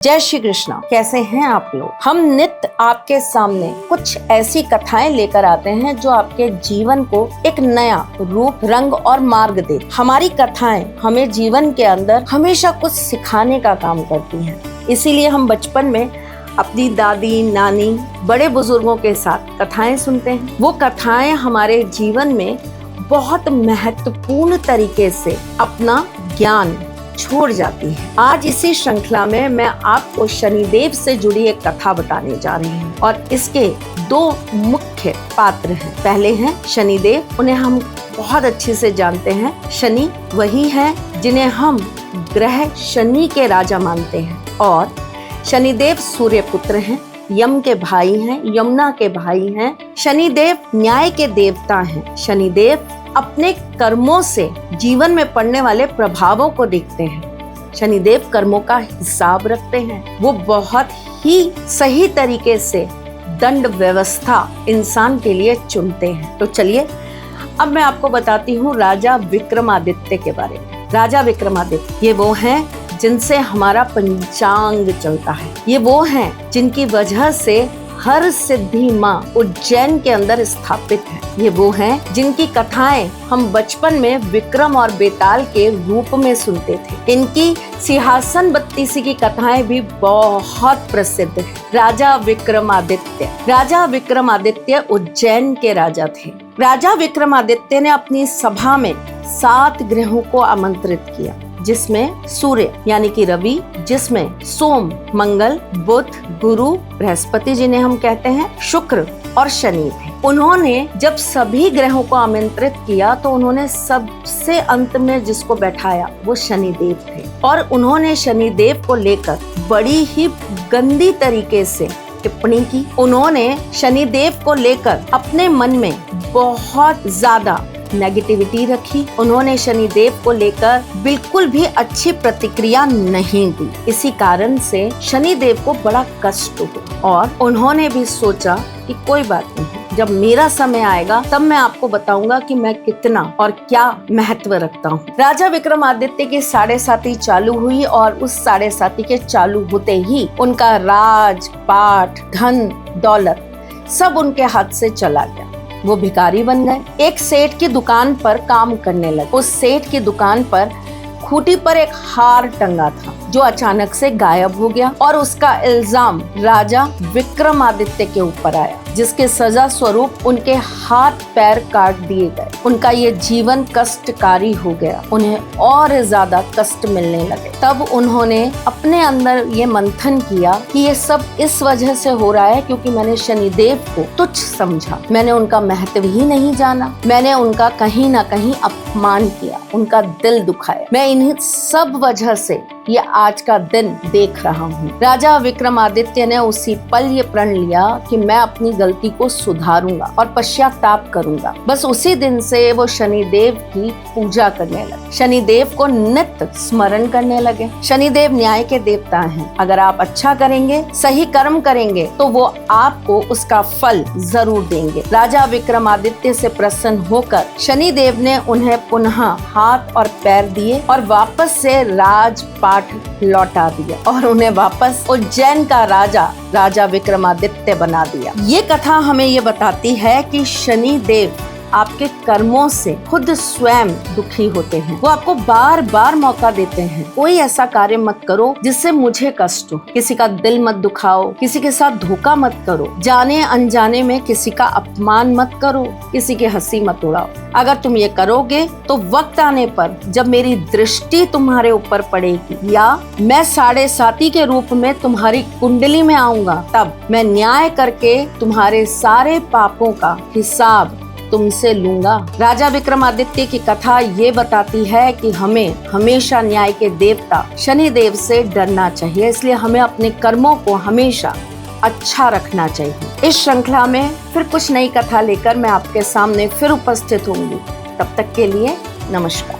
जय श्री कृष्णा। कैसे हैं आप लोग। हम नित्य आपके सामने कुछ ऐसी कथाएं लेकर आते हैं जो आपके जीवन को एक नया रूप, रंग और मार्ग दे। हमारी कथाएं हमें जीवन के अंदर हमेशा कुछ सिखाने का काम करती हैं। इसीलिए हम बचपन में अपनी दादी, नानी, बड़े बुजुर्गों के साथ कथाएं सुनते हैं। वो कथाएं हमारे जीवन में बहुत महत्वपूर्ण तरीके से अपना ज्ञान छोड़ जाती है। आज इसी श्रृंखला में मैं आपको शनिदेव से जुड़ी एक कथा बताने जा रही हूँ और इसके दो मुख्य पात्र हैं। पहले हैं शनिदेव, उन्हें हम बहुत अच्छे से जानते हैं। शनि वही है जिन्हें हम ग्रह शनि के राजा मानते हैं और शनिदेव सूर्य पुत्र हैं, यम के भाई हैं, यमुना के भाई हैं। शनिदेव न्याय के देवता हैं। शनिदेव अपने कर्मों से जीवन में पड़ने वाले प्रभावों को देखते हैं। शनिदेव कर्मों का हिसाब रखते हैं। वो बहुत ही सही तरीके से दंड व्यवस्था इंसान के लिए चुनते हैं। तो चलिए अब मैं आपको बताती हूँ राजा विक्रमादित्य के बारे में। राजा विक्रमादित्य ये वो हैं जिनसे हमारा पंचांग चलता है। ये वो हैं जिनकी वजह से हर सिद्धि माँ उज्जैन के अंदर स्थापित है। ये वो हैं जिनकी कथाएं हम बचपन में विक्रम और बेताल के रूप में सुनते थे। इनकी सिंहासन बत्तीसी की कथाएं भी बहुत प्रसिद्ध है। राजा विक्रमादित्य उज्जैन के राजा थे। राजा विक्रमादित्य ने अपनी सभा में 7 ग्रहों को आमंत्रित किया, जिसमें सूर्य यानी कि रवि, जिसमें सोम, मंगल, बुध, गुरु, बृहस्पति जिन्हें हम कहते हैं, शुक्र और शनि थे। उन्होंने जब सभी ग्रहों को आमंत्रित किया तो उन्होंने सबसे अंत में जिसको बैठाया वो शनिदेव थे और उन्होंने शनिदेव को लेकर बड़ी ही गंदी तरीके से टिप्पणी की। उन्होंने शनिदेव को लेकर अपने मन में बहुत ज्यादा नेगेटिविटी रखी। उन्होंने शनिदेव को लेकर बिल्कुल भी अच्छी प्रतिक्रिया नहीं दी। इसी कारण से शनिदेव को बड़ा कष्ट हुआ और उन्होंने भी सोचा कि कोई बात नहीं, जब मेरा समय आएगा तब मैं आपको बताऊंगा कि मैं कितना और क्या महत्व रखता हूँ। राजा विक्रमादित्य की 7.5 चालू हुई और उस 7.5 के चालू होते ही उनका राज, पाठ, धन, दौलत सब उनके हाथ से चला गया। वो भिखारी बन गए। एक सेठ की दुकान पर काम करने लगे। उस सेठ की दुकान पर खूंटी पर एक हार टंगा था जो अचानक से गायब हो गया और उसका इल्जाम राजा विक्रमादित्य के ऊपर आया, जिसके सजा स्वरूप उनके हाथ पैर काट दिए गए। उनका ये जीवन कष्टकारी हो गया। उन्हें और ज्यादा कष्ट मिलने लगे। तब उन्होंने अपने अंदर ये मंथन किया कि ये सब इस वजह से हो रहा है क्योंकि मैंने शनिदेव को तुच्छ समझा। मैंने उनका महत्व ही नहीं जाना। मैंने उनका कहीं ना कहीं अपमान किया, उनका दिल दुखाया। मैं इन्हीं सब वजह से ये आज का दिन देख रहा हूँ। राजा विक्रमादित्य ने उसी पल ये प्रण लिया कि मैं अपनी गलती को सुधारूंगा और पश्चाताप करूंगा। बस उसी दिन से वो शनिदेव की पूजा करने लगे, शनिदेव को नित्य स्मरण करने लगे। शनिदेव न्याय के देवता हैं। अगर आप अच्छा करेंगे, सही कर्म करेंगे तो वो आपको उसका फल जरूर देंगे। राजा विक्रमादित्य से प्रसन्न होकर शनिदेव ने उन्हें पुनः हाथ और पैर दिए और वापस से राजपाट लौटा दिया और उन्हें वापस उज्जैन का राजा विक्रमादित्य बना दिया। ये कथा हमें ये बताती है कि शनिदेव आपके कर्मों से खुद स्वयं दुखी होते हैं। वो आपको बार बार मौका देते हैं, कोई ऐसा कार्य मत करो जिससे मुझे कष्ट हो। किसी का दिल मत दुखाओ, किसी के साथ धोखा मत करो, जाने अनजाने में किसी का अपमान मत करो, किसी की हंसी मत उड़ाओ। अगर तुम ये करोगे तो वक्त आने पर जब मेरी दृष्टि तुम्हारे ऊपर पड़ेगी या मैं 7.5 के रूप में तुम्हारी कुंडली में आऊंगा, तब मैं न्याय करके तुम्हारे सारे पापों का हिसाब तुमसे लूंगा। राजा विक्रमादित्य की कथा ये बताती है कि हमें हमेशा न्याय के देवता शनिदेव से डरना चाहिए। इसलिए हमें अपने कर्मों को हमेशा अच्छा रखना चाहिए। इस श्रृंखला में फिर कुछ नई कथा लेकर मैं आपके सामने फिर उपस्थित होंगी। तब तक के लिए नमस्कार।